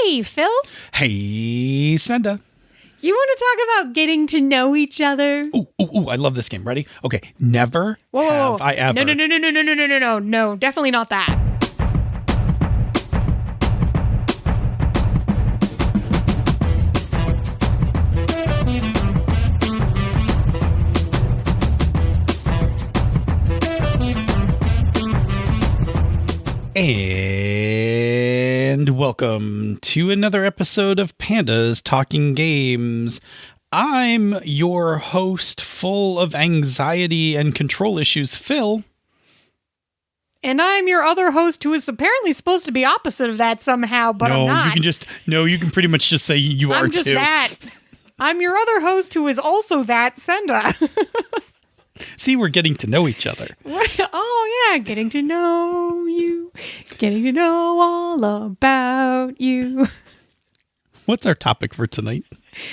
Hey, Phil. Hey, Senda. You want to talk about getting to know each other? Ooh, I love this game. Ready? Okay. Never have I ever. No, definitely not that. And welcome to another episode of Panda's Talking Games. I'm your host, full of anxiety and control issues, Phil. And I'm your other host who is apparently supposed to be opposite of that somehow, but I'm not. You can pretty much just say you are too. I'm just that. I'm your other host who is also that, Senda. See, we're getting to know each other. Oh, yeah, getting to know you. Getting to know all about you. What's our topic for tonight?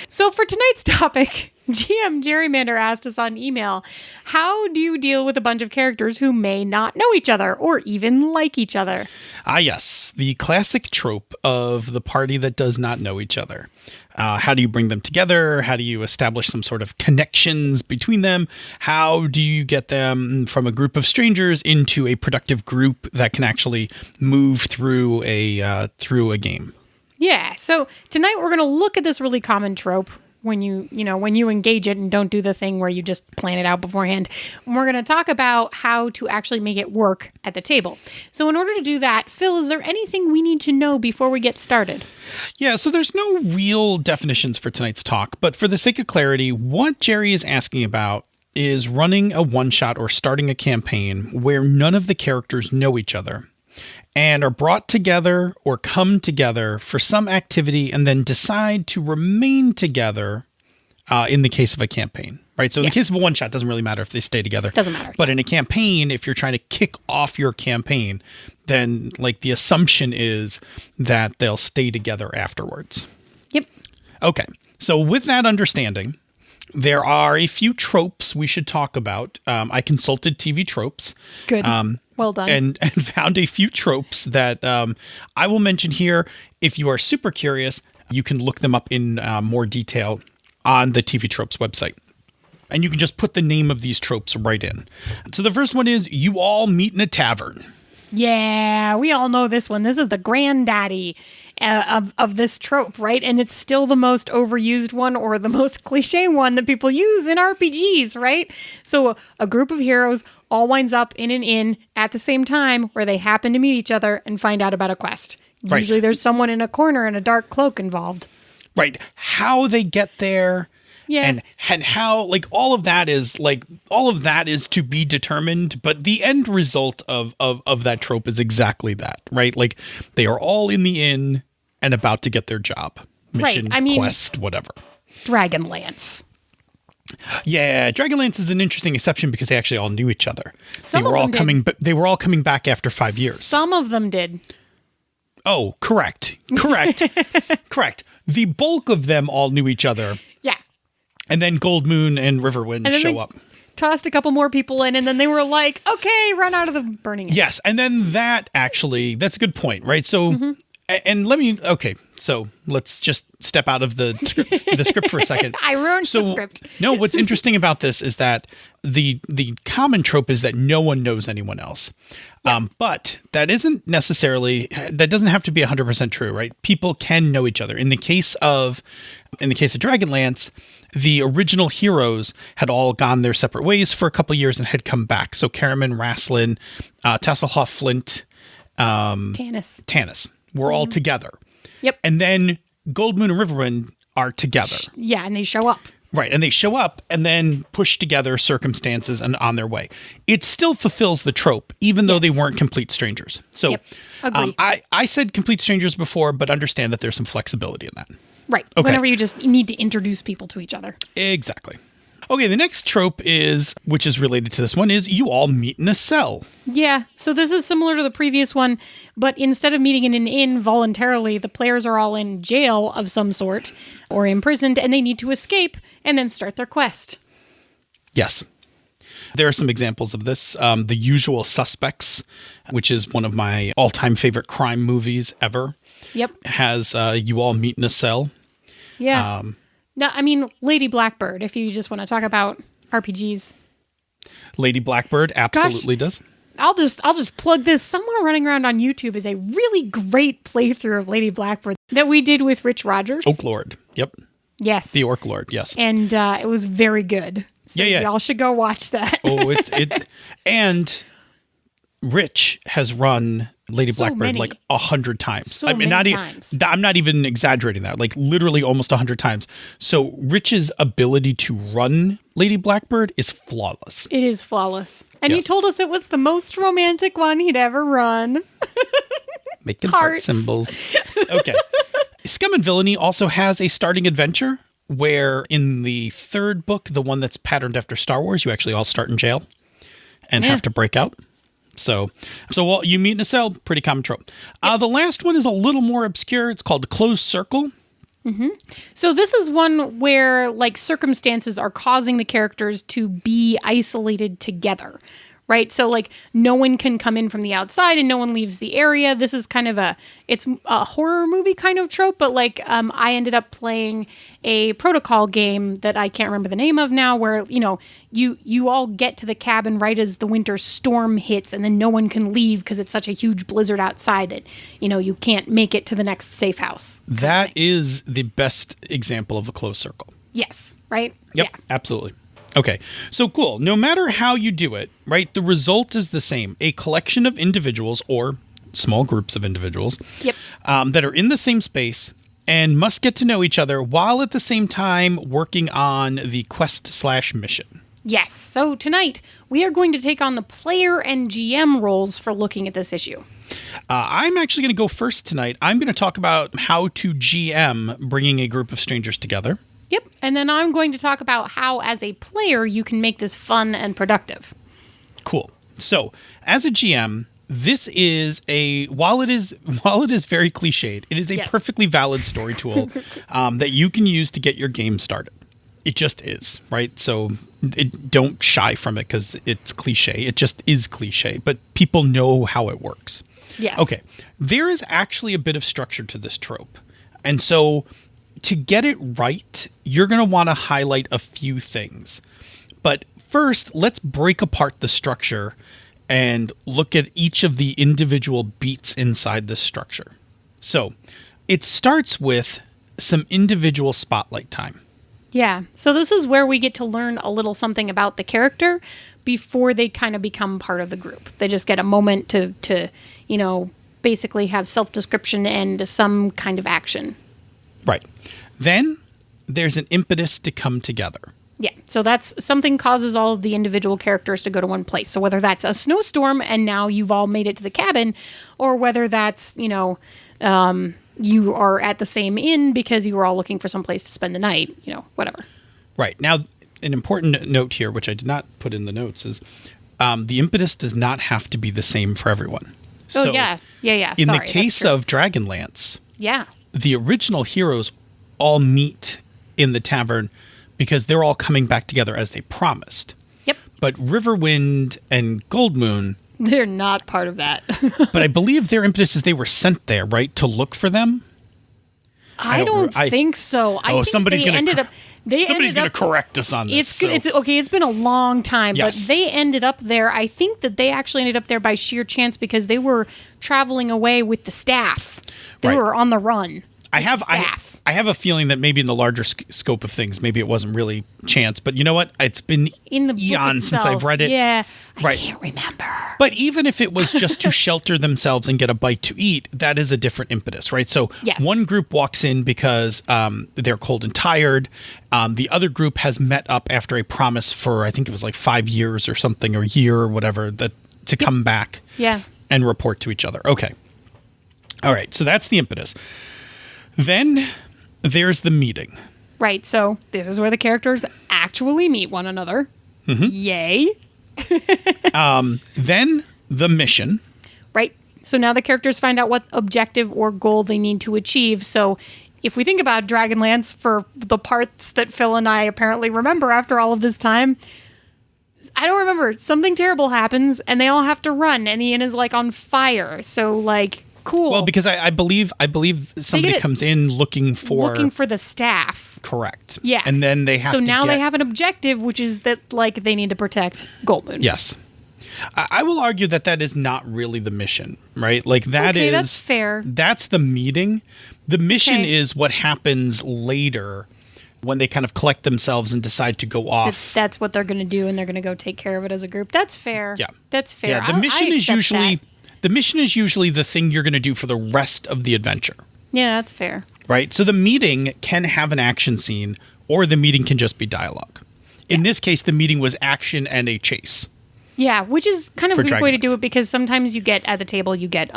So for tonight's topic, GM Gerrymander asked us on email, how do you deal with a bunch of characters who may not know each other or even like each other? Ah, yes. The classic trope of the party that does not know each other. How do you bring them together? How do you establish some sort of connections between them? How do you get them from a group of strangers into a productive group that can actually move through a game? Yeah, so tonight we're going to look at this really common trope when you engage it and don't do the thing where you just plan it out beforehand. And we're going to talk about how to actually make it work at the table. So in order to do that, Phil, is there anything we need to know before we get started? Yeah, so there's no real definitions for tonight's talk, but for the sake of clarity, what Jerry is asking about is running a one-shot or starting a campaign where none of the characters know each other and are brought together or come together for some activity and then decide to remain together in the case of a campaign, right? So in the case of a one-shot, it doesn't really matter if they stay together. Doesn't matter. But in a campaign, if you're trying to kick off your campaign, then like the assumption is that they'll stay together afterwards. Yep. Okay. So with that understanding, there are a few tropes we should talk about. I consulted TV Tropes. Good. Well done. And found a few tropes that I will mention here. If you are super curious, you can look them up in more detail on the TV Tropes website. And you can just put the name of these tropes right in. So the first one is you all meet in a tavern. Yeah, we all know this one. This is the granddaddy of this trope, right? And it's still the most overused one or the most cliche one that people use in RPGs, right? So a group of heroes all winds up in an inn at the same time where they happen to meet each other and find out about a quest. Right. Usually there's someone in a corner in a dark cloak involved. Right. How they get there. Yeah. And how, like, all of that is to be determined, but the end result of that trope is exactly that, right? Like, they are all in the inn and about to get their job. Mission, quest, whatever. Dragonlance. Yeah, Dragonlance is an interesting exception because they actually all knew each other. They were all coming back after 5 years. Some of them did. Oh, correct. Correct. The bulk of them all knew each other. Yeah. And then Gold Moon and Riverwind show up. Tossed a couple more people in, and then they were like, okay, run out of the burning. Yes, and then that's a good point, right? So, so let's just step out of the script for a second. I ruined the script. No, what's interesting about this is that the common trope is that no one knows anyone else. Yeah. But that doesn't have to be 100% true, right? People can know each other. In the case of Dragonlance, the original heroes had all gone their separate ways for a couple of years and had come back. So Karaman, Rasslin, Tasselhoff, Flint, Tanis were all together. Yep. And then Gold Moon and Riverwind are together. Yeah, and they show up. Right, and they show up and then push together circumstances and on their way. It still fulfills the trope, even though they weren't complete strangers. So Agree. I said complete strangers before, but understand that there's some flexibility in that. Right, whenever you just need to introduce people to each other. Exactly. Okay, the next trope which is related to this one, is you all meet in a cell. Yeah, so this is similar to the previous one, but instead of meeting in an inn voluntarily, the players are all in jail of some sort or imprisoned, and they need to escape and then start their quest. Yes. There are some examples of this. The Usual Suspects, which is one of my all-time favorite crime movies ever. Yep. Has you all meet in a cell. Yeah. No, I mean, Lady Blackbird, if you just want to talk about RPGs. Lady Blackbird absolutely does. I'll just plug this. Someone running around on YouTube is a really great playthrough of Lady Blackbird that we did with Rich Rogers. Orc Lord. Yep. Yes. The Orc Lord. Yes. And it was very good. So y'all should go watch that. And Rich has run Lady Blackbird like 100 times. Times. I'm not even exaggerating that. Like literally almost 100 times. So Rich's ability to run Lady Blackbird is flawless. It is flawless. And he told us it was the most romantic one he'd ever run. Making heart symbols. Okay. Scum and Villainy also has a starting adventure where in the third book, the one that's patterned after Star Wars, you actually all start in jail and have to break out. So you meet in a cell, pretty common trope. The last one is a little more obscure. It's called Closed Circle. Mm-hmm. So this is one where like circumstances are causing the characters to be isolated together, right? So like no one can come in from the outside and no one leaves the area. This is kind of it's a horror movie kind of trope, but like I ended up playing a protocol game that I can't remember the name of now where, you all get to the cabin right as the winter storm hits and then no one can leave because it's such a huge blizzard outside that, you can't make it to the next safe house. That is the best example of a closed circle. Yes, right? Yep, yeah. Absolutely. Okay, so cool. No matter how you do it, right, the result is the same. A collection of individuals or small groups of individuals that are in the same space and must get to know each other while at the same time working on the quest/mission. Yes. So tonight we are going to take on the player and GM roles for looking at this issue. I'm actually going to go first tonight. I'm going to talk about how to GM bringing a group of strangers together. Yep. And then I'm going to talk about how, as a player, you can make this fun and productive. Cool. So, as a GM, this is while it is very cliched, it is a perfectly valid story tool that you can use to get your game started. It just is, right? So don't shy from it because it's cliche. It just is cliche, but people know how it works. Yes. Okay. There is actually a bit of structure to this trope. And so to get it right, you're going to want to highlight a few things. But first, let's break apart the structure and look at each of the individual beats inside the structure. So it starts with some individual spotlight time. Yeah. So this is where we get to learn a little something about the character before they kind of become part of the group. They just get a moment to basically have self-description and some kind of action. Right. Then there's an impetus to come together. Yeah. So that's something causes all of the individual characters to go to one place. So whether that's a snowstorm and now you've all made it to the cabin, or whether that's, you are at the same inn because you were all looking for some place to spend the night, whatever. Right. Now, an important note here, which I did not put in the notes, is the impetus does not have to be the same for everyone. Oh, so yeah. In the case of Dragonlance, the original heroes all meet in the tavern because they're all coming back together as they promised. Yep. But Riverwind and Goldmoon, they're not part of that. but I believe their impetus is they were sent there, right, to look for them? I don't think so. I think somebody's going to correct us on this. It's okay. It's been a long time, yes. But they ended up there. I think that they actually ended up there by sheer chance because they were traveling away with the staff. They were on the run. I have a feeling that maybe in the larger scope of things, maybe it wasn't really chance. But you know what? It's been in the eons since I've read it. Yeah, I can't remember. But even if it was just to shelter themselves and get a bite to eat, that is a different impetus, right? So one group walks in because they're cold and tired. The other group has met up after a promise for, I think it was like 5 years or something, or a year or whatever, to come back and report to each other. Okay. All right. So that's the impetus. Then there's the meeting. Right. So this is where the characters actually meet one another. Mm-hmm. Yay. Then the mission. Right. So now the characters find out what objective or goal they need to achieve. So if we think about Dragonlance for the parts that Phil and I apparently remember after all of this time, I don't remember. Something terrible happens and they all have to run and the inn is like on fire. So like cool. Well, because I believe somebody comes in looking for the staff. Correct. Yeah. And then they have so to now get, they have an objective, which is that like they need to protect Goldmoon. Yes. I will argue that is not really the mission, right? Like that is that's fair. That's the meeting. The mission Okay. is what happens later when they kind of collect themselves and decide to go off. That's what they're going to do, and they're going to go take care of it as a group. That's fair. Yeah. That's fair. Yeah, the mission is usually the thing you're going to do for the rest of the adventure. Yeah, that's fair. Right? So the meeting can have an action scene, or the meeting can just be dialogue. In this case, the meeting was action and a chase. Yeah, which is kind of a weird way to do it because sometimes you get at the table, you get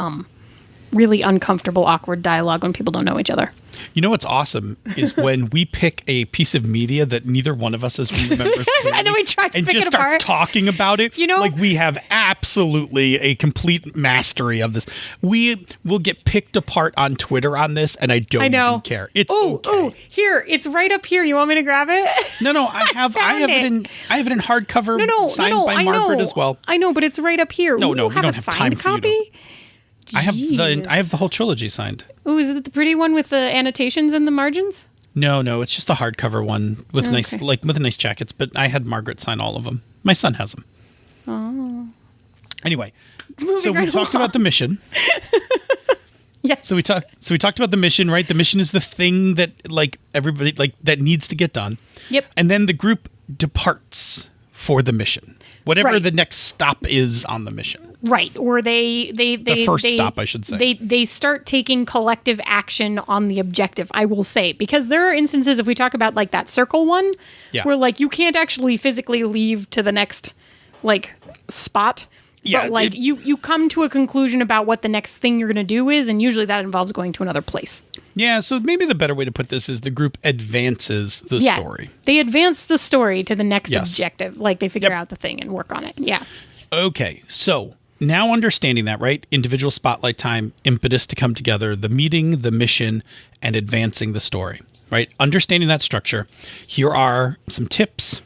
really uncomfortable, awkward dialogue when people don't know each other. You know what's awesome is when we pick a piece of media that neither one of us remembers clearly, and then we try to and pick just it apart. starts talking about it. You know, like we have absolutely a complete mastery of this. We will get picked apart on Twitter on this, and I don't even care. It's okay. Oh, here, it's right up here. You want me to grab it? No, I have it in hardcover signed by Margaret as well. I know, but it's right up here. No, we we don't have time for you to- copy. I have the whole trilogy signed. Ooh, is it the pretty one with the annotations in the margins? No, it's just a hardcover one with nice jackets. But I had Margaret sign all of them. My son has them. Oh. Anyway, so we talked about the mission. Yes. So we talked about the mission, right? The mission is the thing that like everybody like that needs to get done. Yep. And then the group departs for the mission, whatever Right. the next stop is on the mission. Right, or the first stop, I should say. They start taking collective action on the objective. I will say, because there are instances, if we talk about like that circle one, where like you can't actually physically leave to the next like spot. Yeah, but like you come to a conclusion about what the next thing you're going to do is, and usually that involves going to another place. Yeah, so maybe the better way to put this is the group advances the story. They advance the story to the next Yes. objective. Like they figure out the thing and work on it. Yeah. Okay, so now understanding that, right? Individual spotlight time, impetus to come together, the meeting, the mission, and advancing the story, right? Understanding that structure, here are some tips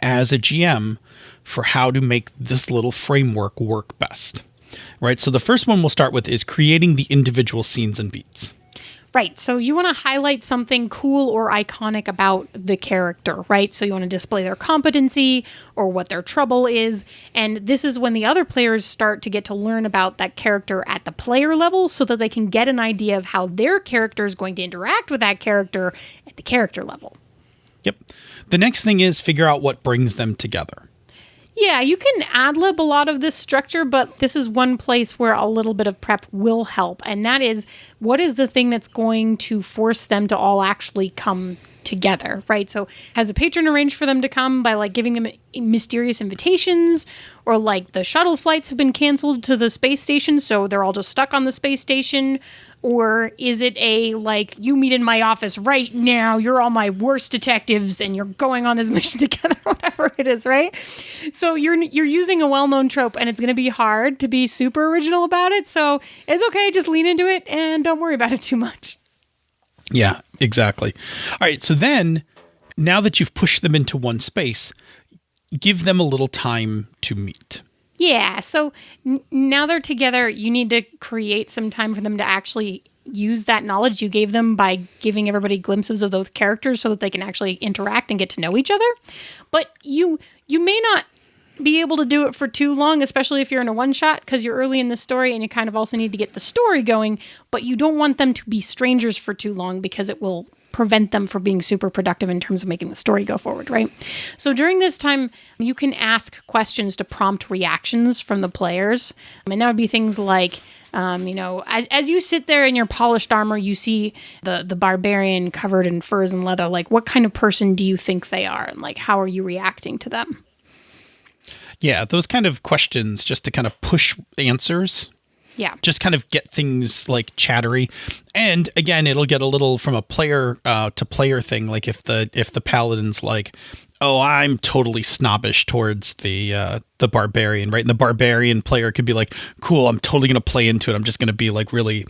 as a GM for how to make this little framework work best, right? So the first one we'll start with is creating the individual scenes and beats. Right. So you want to highlight something cool or iconic about the character, right? So you want to display their competency or what their trouble is. And this is when the other players start to get to learn about that character at the player level so that they can get an idea of how their character is going to interact with that character at the character level. Yep. The next thing is figure out what brings them together. Yeah, you can ad-lib a lot of this structure, but this is one place where a little bit of prep will help. And that is, what is the thing that's going to force them to all actually come together, right? So has a patron arranged for them to come by like giving them mysterious invitations, or like the shuttle flights have been canceled to the space station, so they're all just stuck on the space station? Or is it a, like, you meet in my office right now, you're all my worst detectives, and you're going on this mission together, whatever it is, right? So you're using a well-known trope, and it's going to be hard to be super original about it, so it's okay, just lean into it, and don't worry about it too much. Yeah, exactly. All right, so then, now that you've pushed them into one space, give them a little time to meet. Yeah, so now they're together, you need to create some time for them to actually use that knowledge you gave them by giving everybody glimpses of those characters so that they can actually interact and get to know each other. But you may not be able to do it for too long, especially if you're in a one-shot, because you're early in the story and you kind of also need to get the story going, but you don't want them to be strangers for too long because it will prevent them from being super productive in terms of making the story go forward, right? So during this time, you can ask questions to prompt reactions from the players. And that would be things like, as you sit there in your polished armor, you see the barbarian covered in furs and leather. Like, what kind of person do you think they are? And like, how are you reacting to them? Yeah, those kind of questions just to kind of push answers. Yeah. Just kind of get things like chattery. And again, it'll get a little from a player to player thing. Like if the paladin's like, oh, I'm totally snobbish towards the barbarian, right? And the barbarian player could be like, cool, I'm totally going to play into it. I'm just going to be like really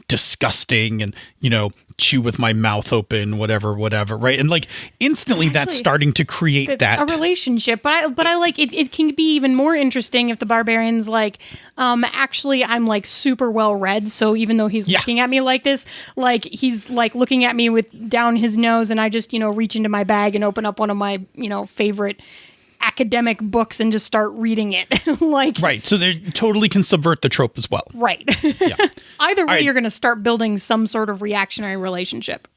disgusting and, chew with my mouth open, whatever, right? And like instantly that's starting to create that a relationship. But I like it. It can be even more interesting if the barbarian's like, actually, I'm like super well read. So even though he's looking at me like this, like he's like looking at me with down his nose, and I just, reach into my bag and open up one of my, favorite academic books and just start reading it. Right. So they totally can subvert the trope as well. Right. Yeah. Either way, you're going to start building some sort of reactionary relationship.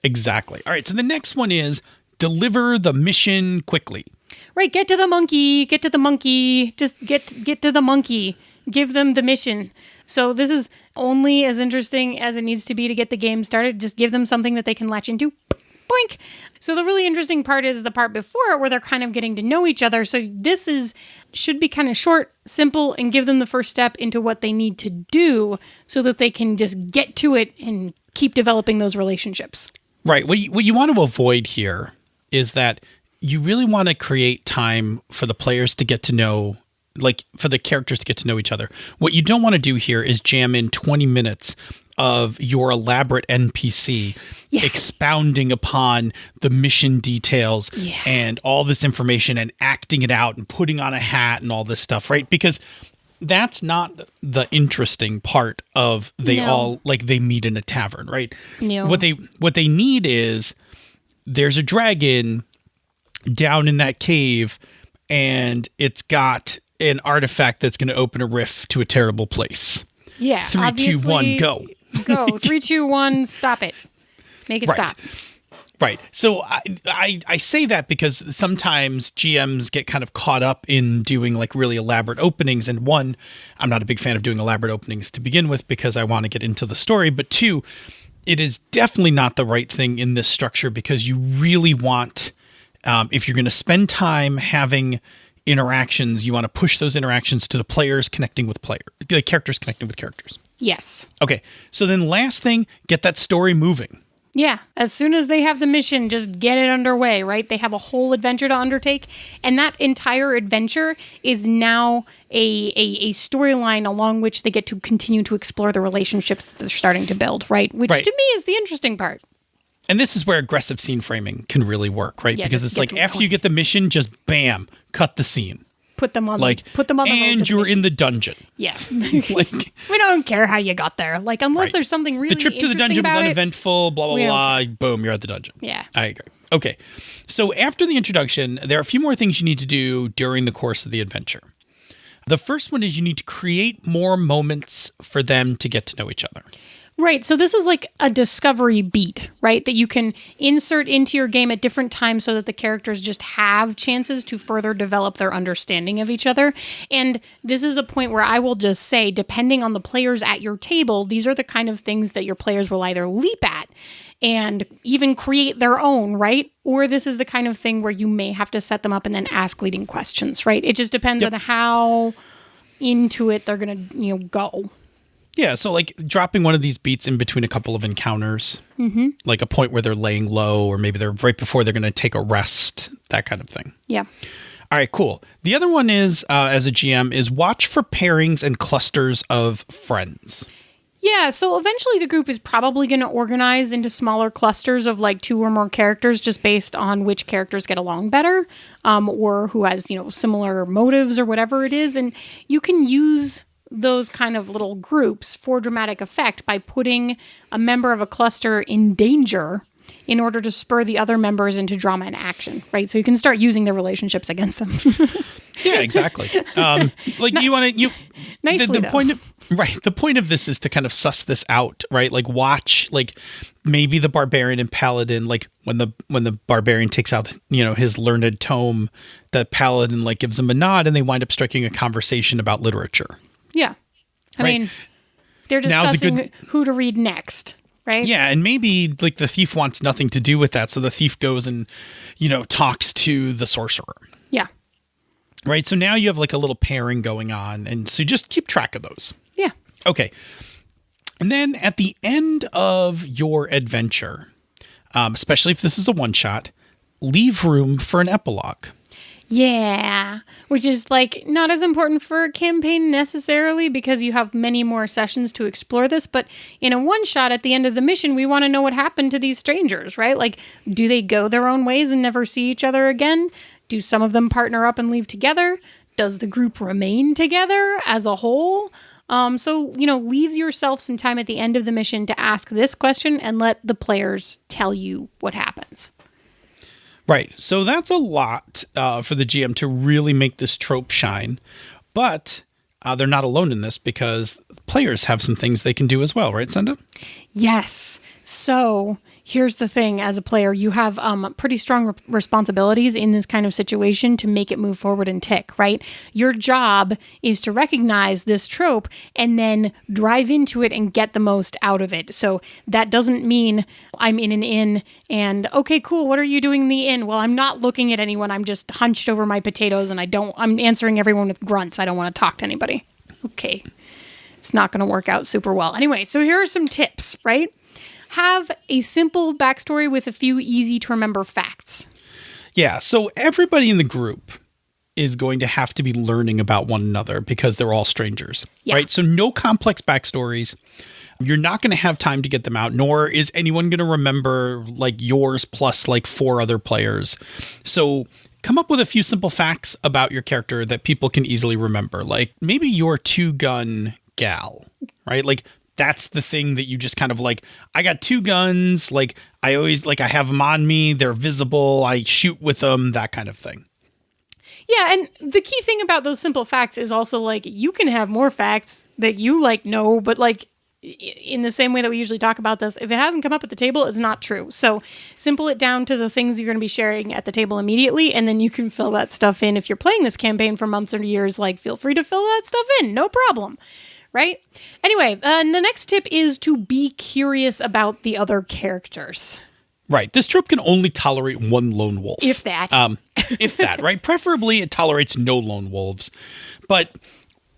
Exactly. All right. So the next one is deliver the mission quickly. Right. Get to the monkey. Just get to the monkey. Give them the mission. So this is only as interesting as it needs to be to get the game started. Just give them something that they can latch into. Boink. So the really interesting part is the part before it where they're kind of getting to know each other. So this should be kind of short, simple, and give them the first step into what they need to do so that they can just get to it and keep developing those relationships. Right. What you want to avoid here is that you really want to create time for the players to get to know, like for the characters to get to know each other. What you don't want to do here is jam in 20 minutes of your elaborate NPC expounding upon the mission details and all this information and acting it out and putting on a hat and all this stuff, right? Because that's not the interesting part of all like they meet in a tavern, right? No. What they need is there's a dragon down in that cave and it's got an artifact that's going to open a rift to a terrible place. Yeah. 3, 2, 1, go. Go. 3, 2, 1, stop it. Make it stop. Right. So I say that because sometimes GMs get kind of caught up in doing like really elaborate openings. And one, I'm not a big fan of doing elaborate openings to begin with because I want to get into the story. But two, it is definitely not the right thing in this structure because you really want, if you're going to spend time having interactions, you want to push those interactions to the players connecting with the characters connecting with characters. Yes. Okay. So then last thing, get that story moving. Yeah. As soon as they have the mission, just get it underway, right? They have a whole adventure to undertake. And that entire adventure is now a storyline along which they get to continue to explore the relationships that they're starting to build, right? Which to me is the interesting part. And this is where aggressive scene framing can really work, right? Yeah, because it's like after you get the mission, just bam, cut the scene. Put them on the road and you're in the dungeon. Yeah. Like, we don't care how you got there. Like, unless there's something really interesting about it. The trip to the dungeon was uneventful, blah, blah, blah. Boom, you're at the dungeon. Yeah. I agree. Okay. So after the introduction, there are a few more things you need to do during the course of the adventure. The first one is you need to create more moments for them to get to know each other. Right. So this is like a discovery beat, right? That you can insert into your game at different times so that the characters just have chances to further develop their understanding of each other. And this is a point where I will just say, depending on the players at your table, these are the kind of things that your players will either leap at and even create their own, right? Or this is the kind of thing where you may have to set them up and then ask leading questions, right? It just depends on how into it they're going to, go. Yeah, so like dropping one of these beats in between a couple of encounters, like a point where they're laying low, or maybe they're right before they're going to take a rest, that kind of thing. Yeah. All right, cool. The other one is, as a GM, is watch for pairings and clusters of friends. Yeah, so eventually the group is probably going to organize into smaller clusters of like 2 or more characters just based on which characters get along better, or who has, similar motives or whatever it is. And you can use those kind of little groups for dramatic effect by putting a member of a cluster in danger in order to spur the other members into drama and action, right? So you can start using their relationships against them. Yeah, exactly. You want to nicely the point of the point of this is to kind of suss this out, right? Like watch, like maybe the barbarian and paladin, like when the barbarian takes out his learned tome, the paladin like gives him a nod, and they wind up striking a conversation about literature. Yeah. I mean, they're discussing who to read next, right? Yeah, and maybe like the thief wants nothing to do with that, so the thief goes and, talks to the sorcerer. Yeah. Right, so now you have like a little pairing going on, and so just keep track of those. Yeah. Okay. And then at the end of your adventure, especially if this is a one-shot, leave room for an epilogue. Yeah, which is like not as important for a campaign necessarily because you have many more sessions to explore this. But in a one shot at the end of the mission, we want to know what happened to these strangers, right? Like, do they go their own ways and never see each other again? Do some of them partner up and leave together? Does the group remain together as a whole? So, leave yourself some time at the end of the mission to ask this question and let the players tell you what happens. Right. So that's a lot for the GM to really make this trope shine. But they're not alone in this because players have some things they can do as well. Right, Senda? Yes. So here's the thing. As a player, you have pretty strong responsibilities in this kind of situation to make it move forward and tick, right? Your job is to recognize this trope and then drive into it and get the most out of it. So that doesn't mean I'm in an inn and, okay, cool, what are you doing in the inn? Well, I'm not looking at anyone. I'm just hunched over my potatoes and I'm answering everyone with grunts. I don't want to talk to anybody. Okay. It's not going to work out super well. Anyway, so here are some tips, right? Have a simple backstory with a few easy to remember facts. Yeah, so everybody in the group is going to have to be learning about one another because they're all strangers, right? So no complex backstories. You're not going to have time to get them out, nor is anyone going to remember like yours plus like 4 other players. So come up with a few simple facts about your character that people can easily remember. Like maybe you're 2-gun gal, right? Like that's the thing that you just kind of like, I got 2 guns. Like I always like, I have them on me. They're visible. I shoot with them, that kind of thing. Yeah. And the key thing about those simple facts is also like, you can have more facts that you like know, but like in the same way that we usually talk about this, if it hasn't come up at the table, it's not true. So simple it down to the things you're going to be sharing at the table immediately. And then you can fill that stuff in. If you're playing this campaign for months or years, like feel free to fill that stuff in. No problem. Right? Anyway, the next tip is to be curious about the other characters. Right. This trope can only tolerate one lone wolf. If that. If that, right? Preferably it tolerates no lone wolves. But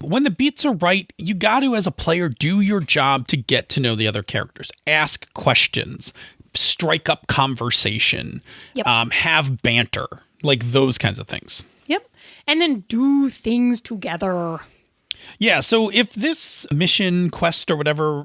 when the beats are right, you got to, as a player, do your job to get to know the other characters. Ask questions. Strike up conversation. Yep. Have banter. Like those kinds of things. Yep. And then do things together. Yeah, so if this mission, quest, or whatever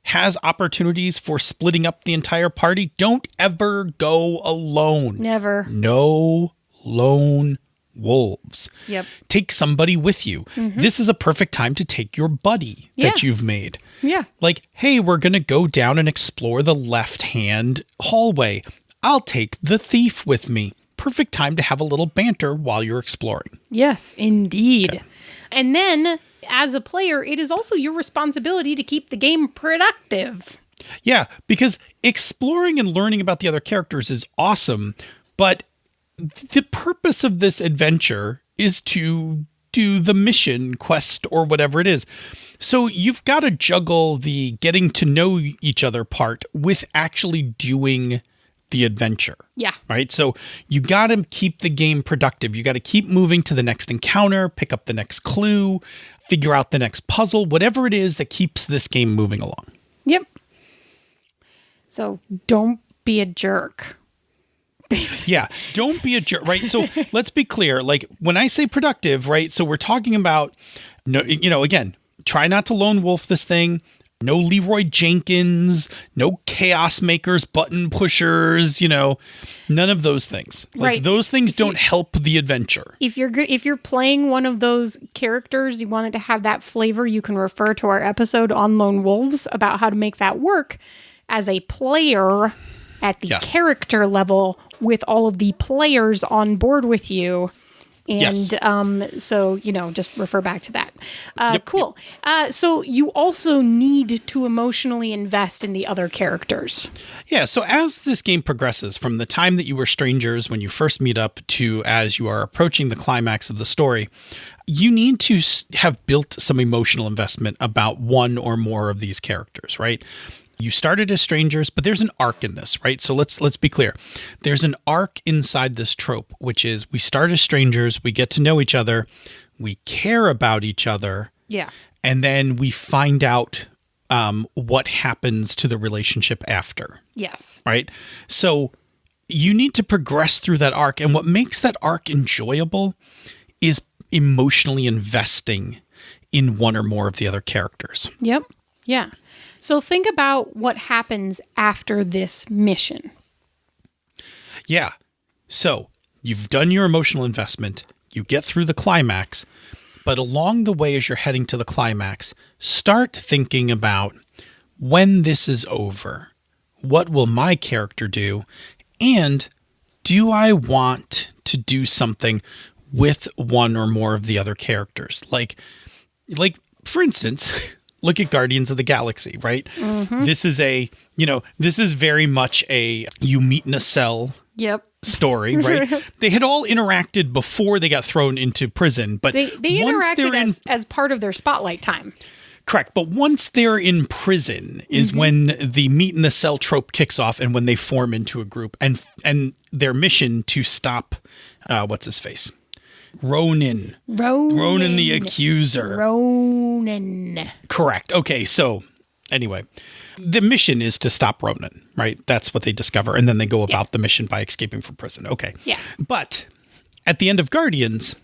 has opportunities for splitting up the entire party, don't ever go alone. Never. No lone wolves. Yep. Take somebody with you. Mm-hmm. This is a perfect time to take your buddy that you've made. Yeah. Like, hey, we're going to go down and explore the left-hand hallway. I'll take the thief with me. Perfect time to have a little banter while you're exploring. Yes, indeed. Okay. And then, as a player, it is also your responsibility to keep the game productive. Yeah, because exploring and learning about the other characters is awesome, but the purpose of this adventure is to do the mission, quest, or whatever it is. So you've got to juggle the getting to know each other part with actually doing the adventure. Yeah. Right? So you got to keep the game productive. You got to keep moving to the next encounter, pick up the next clue, figure out the next puzzle, whatever it is that keeps this game moving along. Yep. So don't be a jerk. Yeah, don't be a jerk, right? So let's be clear. Like when I say productive, right? So we're talking about, again, try not to lone wolf this thing. No Leroy Jenkins, no chaos makers, button pushers, none of those things. Like right. Those things don't help the adventure. If you're playing one of those characters, you want it to have that flavor, you can refer to our episode on Lone Wolves about how to make that work as a player at the character level with all of the players on board with you. And so, just refer back to that. Cool. So you also need to emotionally invest in the other characters. Yeah. So as this game progresses, from the time that you were strangers when you first meet up to as you are approaching the climax of the story, you need to have built some emotional investment about one or more of these characters, right? You started as strangers, but there's an arc in this, right? So let's be clear. There's an arc inside this trope, which is we start as strangers, we get to know each other, we care about each other. Yeah. And then we find out what happens to the relationship after. Yes. Right? So you need to progress through that arc. And what makes that arc enjoyable is emotionally investing in one or more of the other characters. Yep. Yeah. So think about what happens after this mission. Yeah. So you've done your emotional investment. You get through the climax. But along the way, as you're heading to the climax, start thinking about when this is over, what will my character do? And do I want to do something with one or more of the other characters? Like for instance, look at Guardians of the Galaxy, right? Mm-hmm. This is very much a you meet in a cell story, right? They had all interacted before they got thrown into prison, but they interacted as part of their spotlight time. Correct. But once they're in prison is when the meet in the cell trope kicks off and when they form into a group and their mission to stop, what's his face? Ronan the Accuser. Ronan. Correct. Okay. So anyway, the mission is to stop Ronan, right? That's what they discover. And then they go about the mission by escaping from prison. Okay. Yeah. But at the end of Guardians,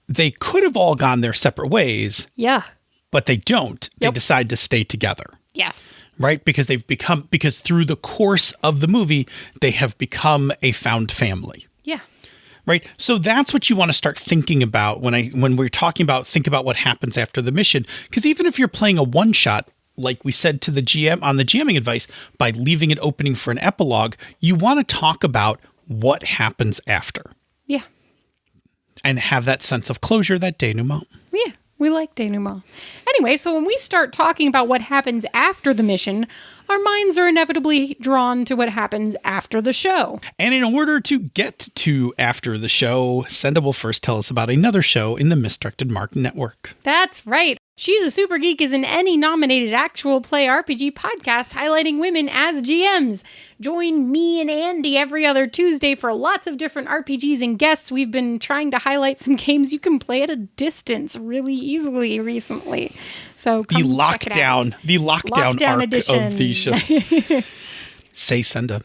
they could have all gone their separate ways. Yeah. But they don't. They decide to stay together. Yes. Right? Because through the course of the movie, they have become a found family. Yeah. Right? So that's what you want to start thinking about when we're talking about think about what happens after the mission. Because even if you're playing a one shot, like we said to the GM on the GMing advice, by leaving it opening for an epilogue, you want to talk about what happens after. Yeah. And have that sense of closure, that denouement. Yeah. We like denouement. Anyway, so when we start talking about what happens after the mission, our minds are inevitably drawn to what happens after the show. And in order to get to after the show, Senda will first tell us about another show in the Misdirected Mark Network. That's right. She's a Super Geek is an Emmy-nominated actual play RPG podcast highlighting women as GMs. Join me and Andy every other Tuesday for lots of different RPGs and guests. We've been trying to highlight some games you can play at a distance really easily recently. So come check it out. The lockdown arc edition of the show. Say, Senda,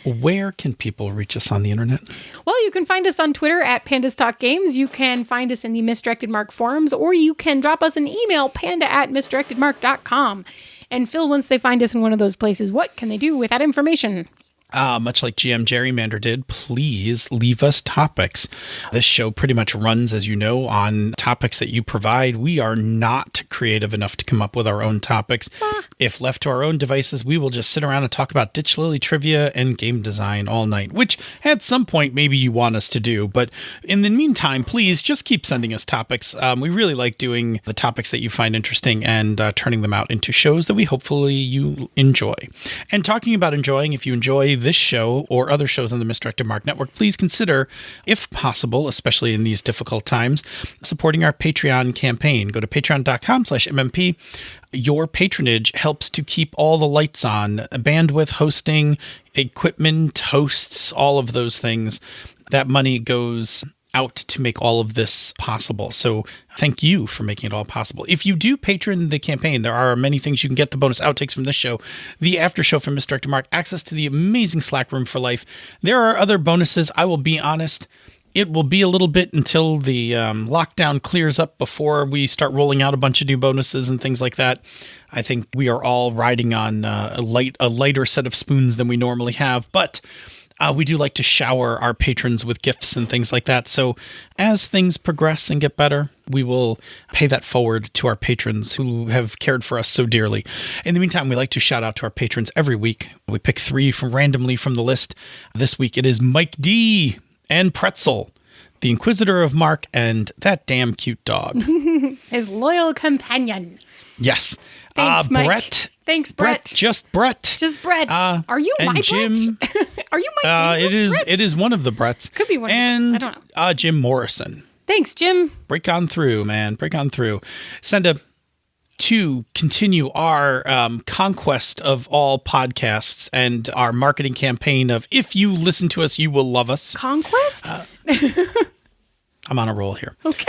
where can people reach us on the internet? Well, you can find us on Twitter at Pandas Talk Games. You can find us in the Misdirected Mark forums, or you can drop us an email, panda@misdirectedmark.com. And Phil, once they find us in one of those places, what can they do with that information? Much like GM Gerrymander did, please leave us topics. This show pretty much runs, as you know, on topics that you provide. We are not creative enough to come up with our own topics. If left to our own devices, we will just sit around and talk about Ditch Lily trivia and game design all night, which at some point maybe you want us to do. But in the meantime, please just keep sending us topics. We really like doing the topics that you find interesting and turning them out into shows that we hopefully you enjoy. And talking about enjoying, if you enjoy this show or other shows on the Misdirected Mark Network, please consider, if possible, especially in these difficult times, supporting our Patreon campaign. Go to patreon.com/MMP. Your patronage helps to keep all the lights on, bandwidth, hosting, equipment, hosts, all of those things. That money goes out to make all of this possible. So thank you for making it all possible. If you do patron the campaign, there are many things you can get: the bonus outtakes from this show, the after show from Misdirected Mark, access to the amazing Slack room for life. There are other bonuses. I will be honest, it will be a little bit until the lockdown clears up before we start rolling out a bunch of new bonuses and things like that. I think we are all riding on a lighter set of spoons than we normally have, but we do like to shower our patrons with gifts and things like that. So as things progress and get better, we will pay that forward to our patrons who have cared for us so dearly. In the meantime, we like to shout out to our patrons every week. We pick three randomly from the list. This week it is Mike D. and Pretzel, the Inquisitor of Mark, and that damn cute dog. His loyal companion. Yes. Thanks, Mike. Brett. Thanks, Brett. Just Brett. Are you my Jim, Brett? Are you my Brett? It is one of the Bretts. Could be one of the Bretts. I don't know. Jim Morrison. Thanks, Jim. Break on through, man. Break on through. Senda, to continue our conquest of all podcasts and our marketing campaign of if you listen to us, you will love us. Conquest? I'm on a roll here. Okay.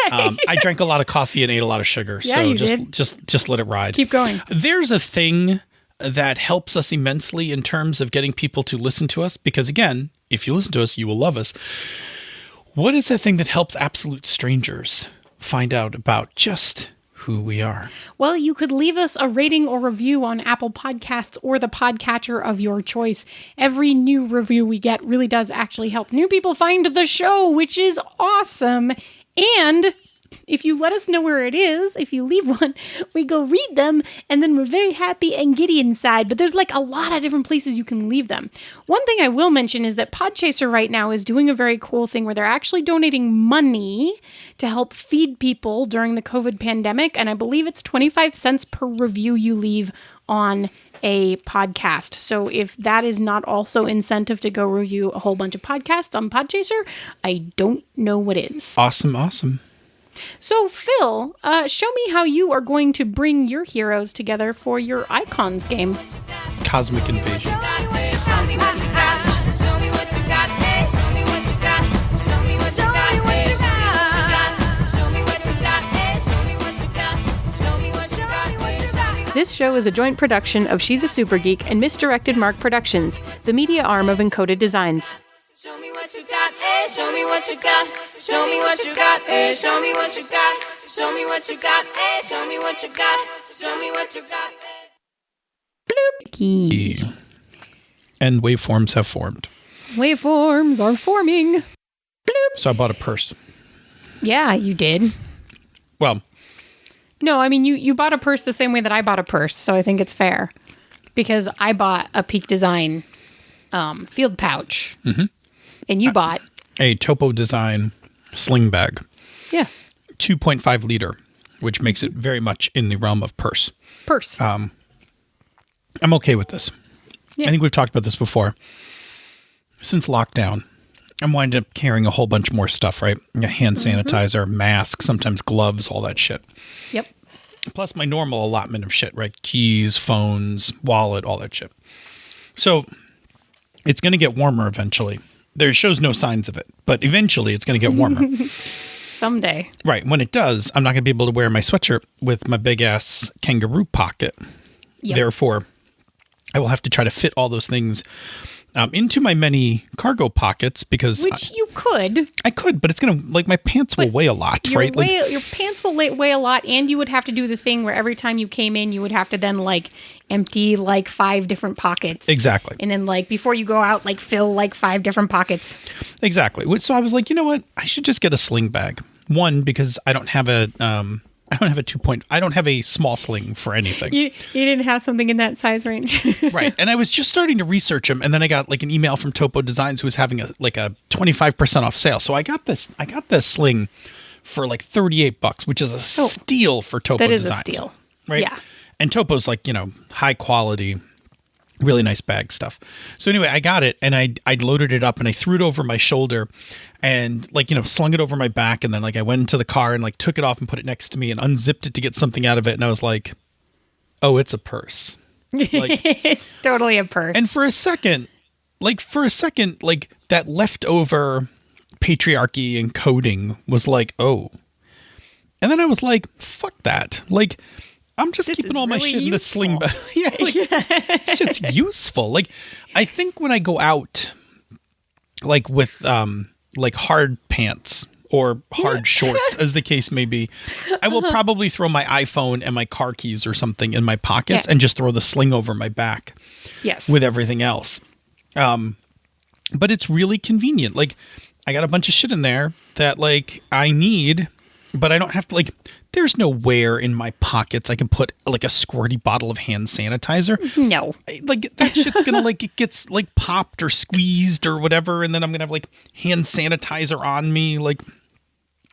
I drank a lot of coffee and ate a lot of sugar, Yeah, so you just let it ride. Keep going. There's a thing that helps us immensely in terms of getting people to listen to us because, again, if you listen to us, you will love us. What is that thing that helps absolute strangers find out about just who we are? Well, you could leave us a rating or review on Apple Podcasts or the podcatcher of your choice. Every new review we get really does actually help new people find the show, which is awesome. And if you let us know where it is, if you leave one, we go read them, and then we're very happy and giddy inside. But there's like a lot of different places you can leave them. One thing I will mention is that Podchaser right now is doing a very cool thing where they're actually donating money to help feed people during the COVID pandemic. And I believe it's 25 cents per review you leave on a podcast. So if that is not also incentive to go review a whole bunch of podcasts on Podchaser, I don't know what is. Awesome. So, Phil, show me how you are going to bring your heroes together for your Icons game. Cosmic Invasion. This show is a joint production of She's a Super Geek and Misdirected Mark Productions, the media arm of Encoded Designs. Show me what you got, eh? Show me what you got. Show me what you got, eh? Show me what you got. Show me what you got, eh? Show me what you got. Show me what you got, eh? Bloop. And waveforms have formed. Waveforms are forming. Bloop. So I bought a purse. Yeah, you did. Well, no, I mean, you bought a purse the same way that I bought a purse, so I think it's fair. Because I bought a Peak Design field pouch. Mm-hmm. And you bought a Topo Design sling bag. Yeah. 2.5 liter, which makes it very much in the realm of purse. I'm okay with this. Yeah. I think we've talked about this before. Since lockdown, I'm winding up carrying a whole bunch more stuff, right? A hand sanitizer, mask, sometimes gloves, all that shit. Yep. Plus my normal allotment of shit, right? Keys, phones, wallet, all that shit. So it's going to get warmer eventually. There shows no signs of it, but eventually it's going to get warmer. Someday. Right. When it does, I'm not going to be able to wear my sweatshirt with my big ass kangaroo pocket. Yep. Therefore, I will have to try to fit all those things into my many cargo pockets because... Which you could. I could, but it's going to... Like, my pants will weigh a lot, right? Your pants will weigh a lot, and you would have to do the thing where every time you came in, you would have to then, like, empty, like, 5 different pockets. Exactly. And then, like, before you go out, like, fill, like, 5 different pockets. Exactly. So I was like, you know what? I should just get a sling bag. One, because I don't have a... I don't have a small sling for anything. You didn't have something in that size range. Right. And I was just starting to research them. And then I got like an email from Topo Designs who was having a 25% off sale. So I got this sling for like $38, which is a steal for Topo Designs. That is a steal. Right. Yeah. And Topo's like, high quality, really nice bag stuff. So anyway, I got it and I loaded it up and I threw it over my shoulder and slung it over my back. And then I went into the car and took it off and put it next to me and unzipped it to get something out of it. And I was like, oh, it's a purse. It's totally a purse. And for a second, that leftover patriarchy and coding was like, oh. And then I was like, fuck that. I'm just keeping all my shit in the sling bag. Shit's useful. I think when I go out, with hard pants or hard shorts, as the case may be, I will probably throw my iPhone and my car keys or something in my pockets and just throw the sling over my back. Yes. With everything else. But it's really convenient. I got a bunch of shit in there that I need, but I don't have to there's no where in my pockets I can put a squirty bottle of hand sanitizer. No. That shit's gonna it gets popped or squeezed or whatever, and then I'm gonna have hand sanitizer on me,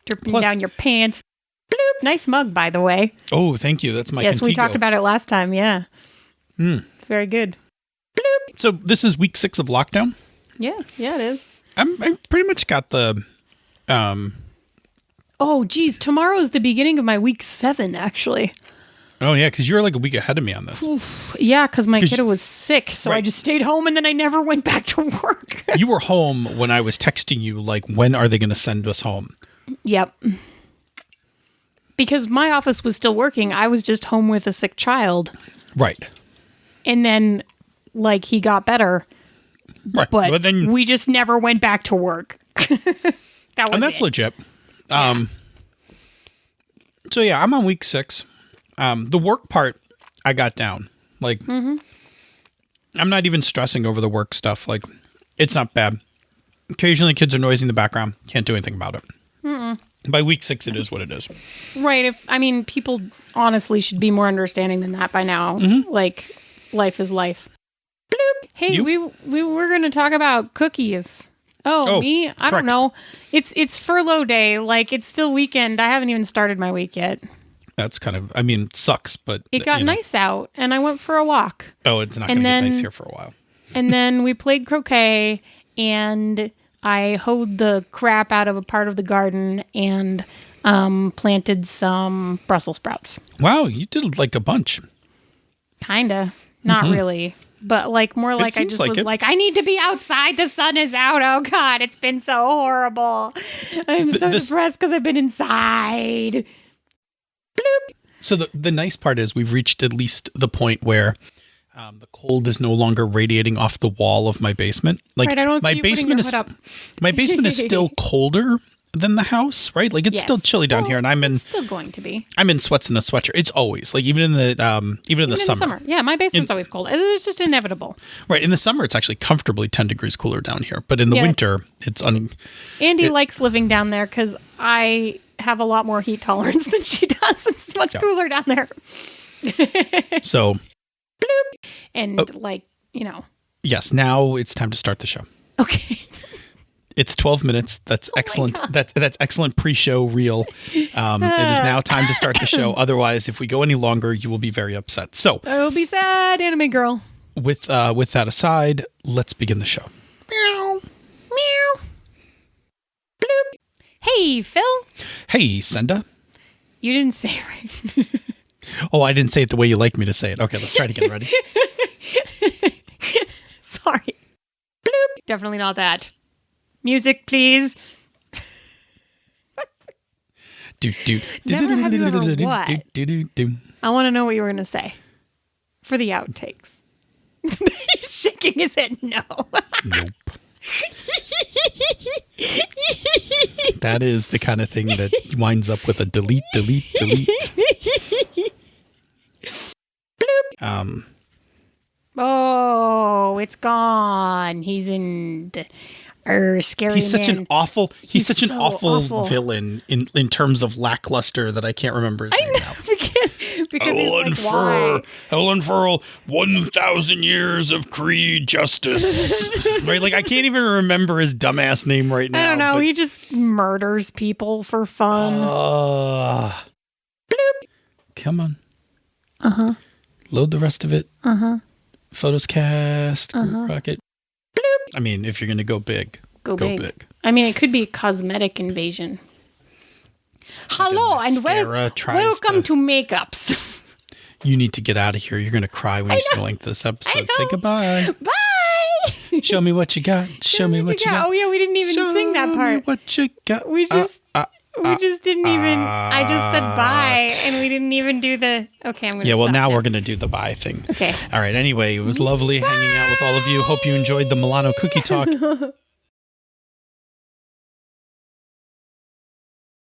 dripping down your pants. Bloop. Nice mug, by the way. Oh, thank you. That's my Yes, Contigo. we talked about it last time. Yeah. It's very good. Bloop. So this is week 6 of lockdown. Yeah, it is. I pretty much got the. Oh, geez. Tomorrow's the beginning of my week 7, actually. Oh, yeah, because you're a week ahead of me on this. Oof. Yeah, because my kiddo was sick, so I just stayed home and then I never went back to work. You were home when I was texting you, when are they going to send us home? Yep. Because my office was still working. I was just home with a sick child. Right. And then, he got better. Right. But then, we just never went back to work. That was and that's it. legit. So yeah, I'm on week 6. The work part I got down. Like, I'm not even stressing over the work stuff. Like, it's not bad. Occasionally kids are noisy in the background. Can't do anything about it. By week 6, it is what it is. Right. People honestly should be more understanding than that by now. Like, life is life. Bloop. Hey, we were going to talk about cookies. Oh, me? I don't know. It's furlough day. Like, it's still weekend. I haven't even started my week yet. That's kind of, sucks, but... It got nice out, and I went for a walk. Oh, it's not going to get nice here for a while. And then we played croquet, and I hoed the crap out of a part of the garden and planted some Brussels sprouts. Wow, you did like a bunch. Kinda. Not really. But more like I just was like, I need to be outside. The sun is out. Oh, God, it's been so horrible. I'm so depressed because I've been inside. Bloop. So the nice part is we've reached at least the point where the cold is no longer radiating off the wall of my basement. Like, right, I don't my see you basement is up. my basement is still colder than the house, right? Like, it's still chilly down here, and it's still going to be. I'm in sweats and a sweatshirt. It's always like even in the summer. Yeah, my basement's always cold. It's just inevitable. Right, in the summer it's actually comfortably 10 degrees cooler down here, but in the winter it's Andy likes living down there because I have a lot more heat tolerance than she does. It's much cooler down there. So, bloop. And yes, now it's time to start the show. Okay. It's 12 minutes. That's excellent. That's excellent pre-show reel. It is now time to start the show. Otherwise, if we go any longer, you will be very upset. So I will be sad, anime girl. With that aside, let's begin the show. Meow. Meow. Bloop. Hey, Phil. Hey, Senda. You didn't say it right. Oh, I didn't say it the way you like me to say it. Okay, let's try it again. Ready? Sorry. Bloop. Definitely not that. Music, please. Never have you ever what? I want to know what you were going to say. For the outtakes. He's shaking his head no. Nope. That is the kind of thing that winds up with a delete. Oh, it's gone. He's in... scary. He's such man. an awful. He's such an so awful villain in terms of lackluster that I can't remember his name now. because I will unfurl 1,000 years of Creed justice. Right? Like, I can't even remember his dumbass name right now. I don't know. He just murders people for fun. Bloop. Come on. Load the rest of it. Photos cast. Rocket. I mean, if you're going to go big, go big. I mean, it could be a cosmetic invasion. Hello and welcome to Makeups. You need to get out of here. You're going to cry when you see the length of this episode. Say goodbye. Bye. Show me what you got. Show me what you got. Oh, yeah, we didn't even sing that part. Show me what you got. We just didn't even... I just said bye, and we didn't even do the... Okay, I'm going to Yeah, well, stop now we're going to do the bye thing. Okay. All right, anyway, it was lovely hanging out with all of you. Hope you enjoyed the Milano cookie talk.